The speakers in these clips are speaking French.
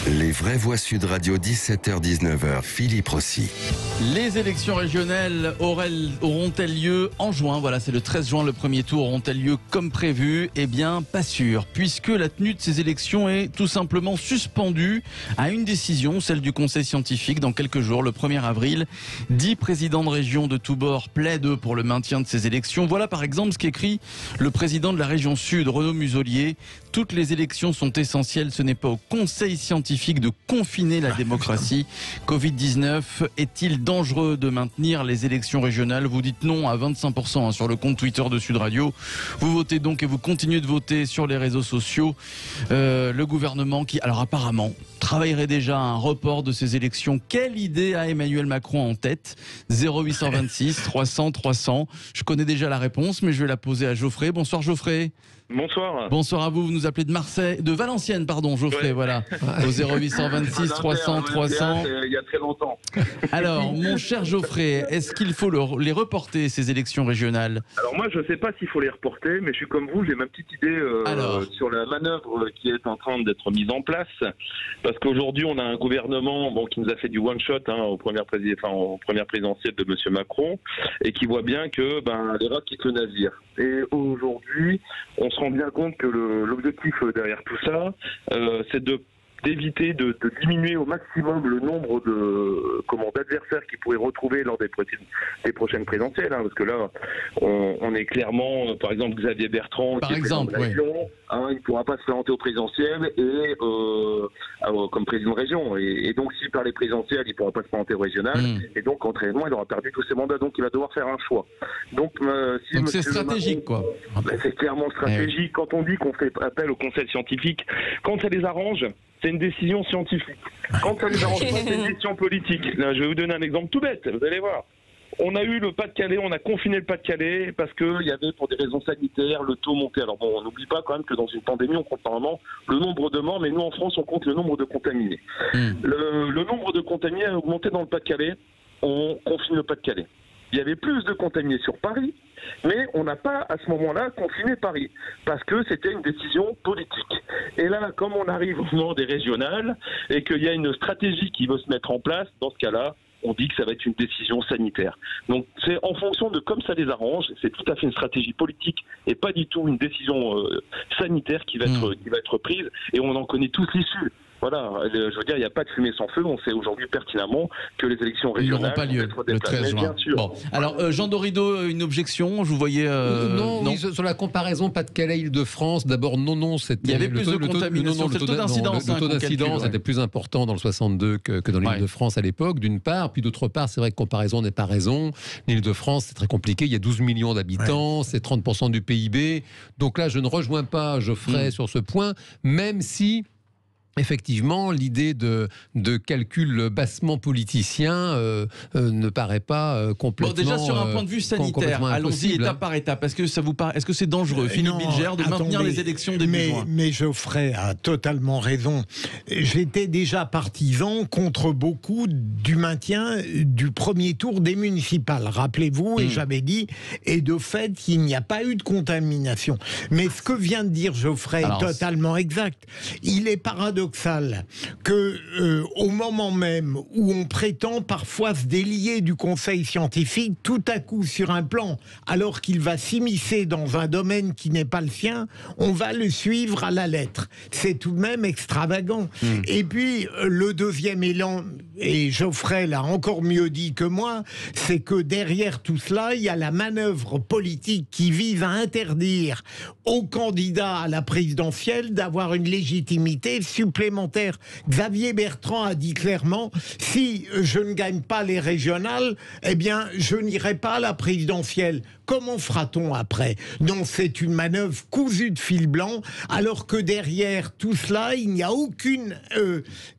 Les vraies voix Sud Radio, 17h-19h, Philippe Rossi. Les élections régionales auront-elles lieu en juin? Voilà, c'est le 13 juin, le premier tour. Auront-elles lieu comme prévu? Eh bien, pas sûr, puisque la tenue de ces élections est tout simplement suspendue à une décision, celle du Conseil scientifique. Dans quelques jours, le 1er avril, 10 présidents de région de tous bords plaident pour le maintien de ces élections. Voilà par exemple ce qu'écrit le président de la région Sud, Renaud Muselier. Toutes les élections sont essentielles, ce n'est pas au Conseil scientifique de confiner la démocratie. Covid-19, est-il dangereux de maintenir les élections régionales? Vous dites non à 25% sur le compte Twitter de Sud Radio. Vous votez donc et vous continuez de voter sur les réseaux sociaux. Le gouvernement qui, alors apparemment, travaillerait déjà à un report de ces élections. Quelle idée a Emmanuel Macron en tête? 0826 300 300. Je connais déjà la réponse, mais je vais la poser à Geoffrey. Bonsoir Geoffrey. Bonsoir. Bonsoir à vous nous appelez de Marseille, de Valenciennes, pardon, Geoffrey, ouais. Voilà, au 0826 300 300. Il y a très longtemps. Alors, mon cher Geoffrey, est-ce qu'il faut les reporter, ces élections régionales? Alors moi, je ne sais pas s'il faut les reporter, mais je suis comme vous, j'ai ma petite idée sur la manœuvre qui est en train d'être mise en place. Parce qu'aujourd'hui, on a un gouvernement qui nous a fait du one-shot aux premières présidentielles de M. Macron, et qui voit bien que les rats quittent le navire. Et aujourd'hui, on se rend bien compte que l'objectif derrière tout ça, c'est d'éviter de diminuer au maximum le nombre d'adversaires qu'ils pourraient retrouver lors des prochaines présidentielles. Parce que là, on est clairement, par exemple, Xavier Bertrand, par qui est président de la région, il ne pourra pas se présenter aux présidentielles et comme président de région. Et donc, s'il perd les présidentielles, il ne pourra pas se présenter aux régionales. Et donc, entraînement, il aura perdu tous ses mandats. Donc, il va devoir faire un choix. Donc c'est stratégique, Macron, quoi. C'est clairement stratégique. Quand on dit qu'on fait appel au Conseil scientifique, quand ça les arrange, c'est une décision scientifique. Quand ça les arrange pas, c'est une décision politique. Là, je vais vous donner un exemple tout bête, vous allez voir. On a eu le Pas-de-Calais, on a confiné le Pas-de-Calais parce qu'il y avait, pour des raisons sanitaires, le taux monté. Alors on n'oublie pas quand même que dans une pandémie, on compte normalement le nombre de morts, mais nous en France, on compte le nombre de contaminés. Le nombre de contaminés a augmenté dans le Pas-de-Calais, on confine le Pas-de-Calais. Il y avait plus de contaminés sur Paris, mais on n'a pas à ce moment-là confiné Paris, parce que c'était une décision politique. Et là, comme on arrive au moment des régionales, et qu'il y a une stratégie qui veut se mettre en place, dans ce cas-là, on dit que ça va être une décision sanitaire. Donc c'est en fonction de comme ça les arrange, c'est tout à fait une stratégie politique et pas du tout une décision sanitaire qui va être prise, et on en connaît tous l'issue. Voilà, je veux dire, il n'y a pas de fumée sans feu. On sait aujourd'hui pertinemment que les élections régionales n'auront pas lieu le 13 juin. Bien sûr. Bon. Alors, Jean Dorido, une objection? Je vous voyais... non. Oui, sur la comparaison Pas-de-Calais, Île-de-France, d'abord, c'était... Il y avait plus de contamination, le taux d'incidence. Le taux d'incidence était plus important dans le 62 que dans l'Île-de-France à l'époque, d'une part. Puis d'autre part, c'est vrai que comparaison n'est pas raison. L'Île-de-France, c'est très compliqué. Il y a 12 millions d'habitants, c'est 30% du PIB. Donc là, je ne rejoins pas Geoffrey sur ce point, même si... Effectivement, l'idée de calcul bassement politicien ne paraît pas complètement. Bon, déjà sur un point de vue sanitaire, allons-y étape par étape. Est-ce que ça vous paraît, est-ce que c'est dangereux, Philippe Bilger, de maintenir les élections début juin? Mais Geoffrey a totalement raison. J'étais déjà partisan contre beaucoup du maintien du premier tour des municipales. Rappelez-vous, et j'avais dit, et de fait, il n'y a pas eu de contamination. Mais ce que vient de dire Geoffrey est totalement exact. Il est paradoxal que au moment même où on prétend parfois se délier du Conseil scientifique, tout à coup sur un plan, alors qu'il va s'immiscer dans un domaine qui n'est pas le sien, on va le suivre à la lettre. C'est tout de même extravagant. Et puis le deuxième élan, et Geoffrey l'a encore mieux dit que moi, c'est que derrière tout cela, il y a la manœuvre politique qui vise à interdire aux candidats à la présidentielle d'avoir une légitimité supplémentaire. Xavier Bertrand a dit clairement, si je ne gagne pas les régionales, eh bien je n'irai pas à la présidentielle. Comment fera-t-on après? Non, c'est une manœuvre cousue de fil blanc, alors que derrière tout cela, il n'y a aucune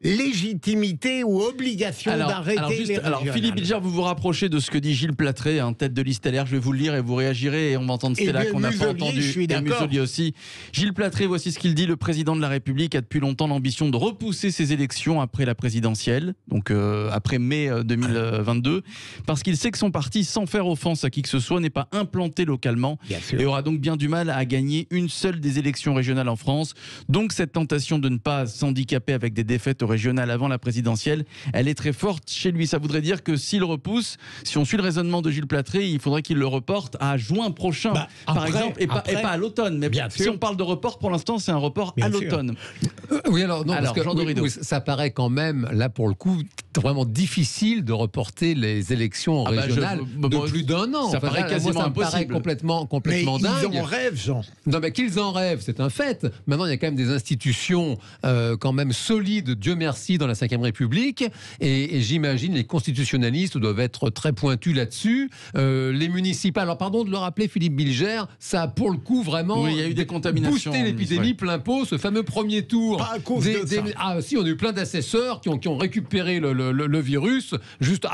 légitimité ou obligation d'arrêter les régionales. Alors Philippe Bilger, vous vous rapprochez de ce que dit Gilles Platré, tête de liste LR. Je vais vous le lire et vous réagirez, et on va entendre Stella qu'on n'a pas entendu. Je suis d'accord. Et Muselier aussi. Gilles Platré, voici ce qu'il dit. Le président de la République a depuis longtemps l'ambition de repousser ces élections après la présidentielle, donc après mai 2022, parce qu'il sait que son parti, sans faire offense à qui que ce soit, n'est pas implanté localement et aura donc bien du mal à gagner une seule des élections régionales en France. Donc cette tentation de ne pas s'handicaper avec des défaites aux régionales avant la présidentielle, elle est très forte chez lui. Ça voudrait dire que s'il repousse, si on suit le raisonnement de Gilles Platré, il faudrait qu'il le reporte à juin prochain, par exemple, et pas à l'automne. Mais si on parle de report, pour l'instant, c'est un report à l'automne. Oui, alors, non, parce que, ça paraît quand même, là, pour le coup, vraiment difficile de reporter les élections régionales de plus d'un an. Ça paraît quasiment impossible. Ça paraît complètement dingue. Ils en rêvent, Jean. Non, mais qu'ils en rêvent, c'est un fait. Maintenant, il y a quand même des institutions quand même solides, Dieu merci, dans la Ve République. Et j'imagine les constitutionnalistes doivent être très pointus là-dessus. Les municipales, alors pardon de le rappeler, Philippe Bilger, ça a pour le coup vraiment il y a eu des contaminations, boosté l'épidémie plein pot, ce fameux premier tour. Pas à cause de ça. Ah si, on a eu plein d'assesseurs qui ont récupéré le virus. Juste,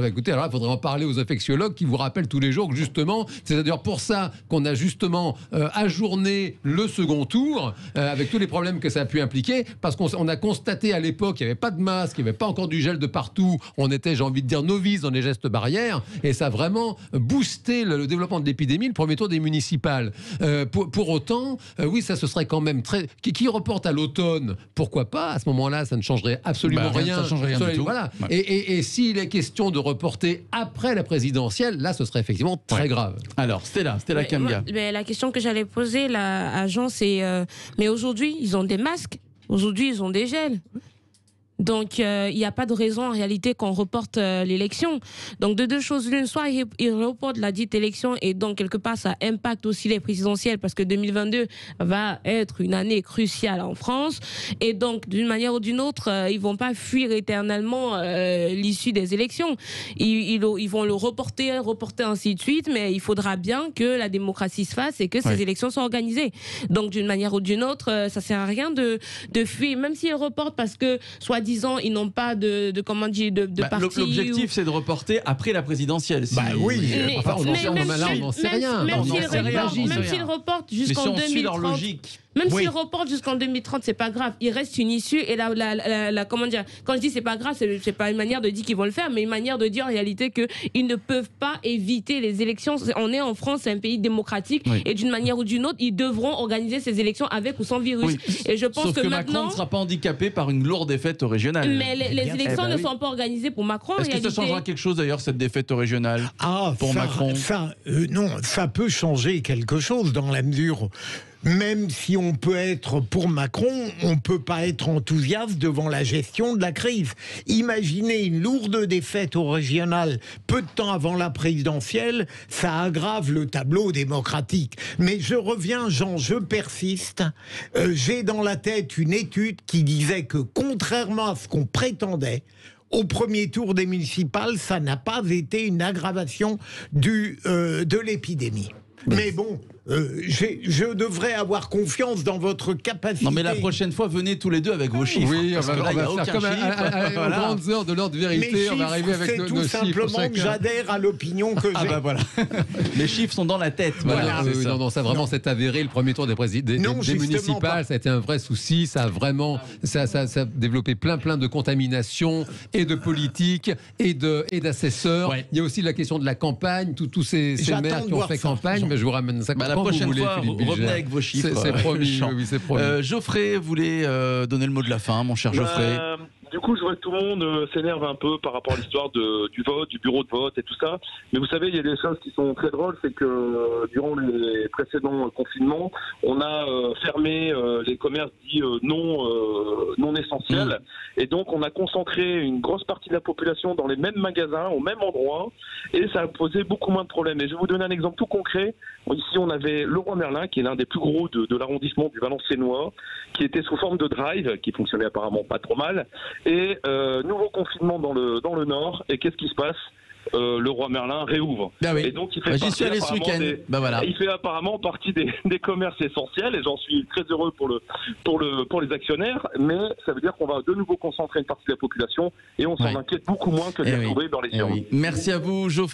écoutez, alors il faudrait en parler aux infectiologues qui vous rappellent tous les jours que justement, c'est d'ailleurs pour ça qu'on a justement ajourné le second tour, avec tous les problèmes que ça a pu impliquer, parce qu'on a constaté à l'époque qu'il n'y avait pas de masque, il n'y avait pas encore du gel de partout, on était, j'ai envie de dire, novices dans les gestes barrières, et ça a vraiment boosté le développement de l'épidémie, le premier tour des municipales. Pour autant, oui, ça ce serait quand même très... Qui reporte à l'automne, pourquoi pas? À ce moment-là, ça ne changerait absolument rien. Ça changerait rien du tout. Voilà. Ouais. Et s'il est question de reporter après la présidentielle, là, ce serait effectivement très grave. Alors, Stella Kanga. La question que j'allais poser là, à Jean, c'est mais aujourd'hui, ils ont des masques, aujourd'hui, ils ont des gels. Donc, il n'y a pas de raison en réalité qu'on reporte l'élection. Donc, de deux choses l'une, soit il reporte la dite élection et donc quelque part ça impacte aussi les présidentielles parce que 2022 va être une année cruciale en France et donc d'une manière ou d'une autre, ils vont pas fuir éternellement l'issue des élections. Ils vont le reporter ainsi de suite, mais il faudra bien que la démocratie se fasse et que ces élections soient organisées. Donc, d'une manière ou d'une autre, ça sert à rien de fuir, même s'ils reportent parce que soi-disant ils n'ont pas de parti. L'objectif c'est de reporter après la présidentielle. Oui. On n'en sait rien. Même s'ils reportent jusqu'en 2030. Même s'ils reportent jusqu'en 2030, c'est pas grave. Il reste une issue et comment dire, quand je dis c'est pas grave, c'est pas une manière de dire qu'ils vont le faire, mais une manière de dire en réalité qu'ils ne peuvent pas éviter les élections. On est en France, c'est un pays démocratique et d'une manière ou d'une autre, ils devront organiser ces élections avec ou sans virus. Et je pense que maintenant, Macron ne sera pas handicapé par une lourde défaite au régional. Mais les élections ne sont pas organisées pour Macron. Est-ce que ça changera quelque chose d'ailleurs cette défaite au régional pour Macron? Non, ça peut changer quelque chose dans la mesure. Même si on peut être pour Macron, on ne peut pas être enthousiaste devant la gestion de la crise. Imaginez une lourde défaite au régional peu de temps avant la présidentielle, ça aggrave le tableau démocratique. Mais je reviens, Jean, je persiste. J'ai dans la tête une étude qui disait que contrairement à ce qu'on prétendait, au premier tour des municipales, ça n'a pas été une aggravation de l'épidémie. Mais bon, je devrais avoir confiance dans votre capacité. Non mais la prochaine fois, venez tous les deux avec vos chiffres. Oui, on va faire comme aux grandes heures de l'heure de vérité. On va arriver avec nos chiffres. C'est tout simplement que j'adhère à l'opinion que j'ai. Voilà. Les chiffres sont dans la tête. Voilà. Non, ça vraiment s'est avéré. Le premier tour des municipales, ça a été un vrai souci. Ça a vraiment, ça a développé plein de contaminations et de politiques et d'assesseurs. Ouais. Il y a aussi la question de la campagne. Tous ces maires qui ont fait campagne. Mais je vous ramène ça. La prochaine fois, revenez avec vos chiffres. C'est promis. Oui, c'est promis. Geoffrey voulait donner le mot de la fin, mon cher Geoffrey. Du coup, je vois que tout le monde s'énerve un peu par rapport à l'histoire du vote, du bureau de vote et tout ça. Mais vous savez, il y a des choses qui sont très drôles, c'est que durant les précédents confinements, on a fermé les commerces dits non essentiels. Et donc, on a concentré une grosse partie de la population dans les mêmes magasins, au même endroit. Et ça a posé beaucoup moins de problèmes. Et je vais vous donner un exemple tout concret. Ici, on avait Leroy Merlin, qui est l'un des plus gros de l'arrondissement du Valenciennois, qui était sous forme de drive, qui fonctionnait apparemment pas trop mal. Et nouveau confinement dans le nord. Et qu'est-ce qui se passe? Leroy Merlin réouvre. Et donc il fait j'y suis allé ce week-end. Il fait apparemment partie des commerces essentiels et j'en suis très heureux pour les actionnaires. Mais ça veut dire qu'on va de nouveau concentrer une partie de la population et on s'en inquiète beaucoup moins que de les retrouver dans les urnes. Merci à vous, Geoffrey.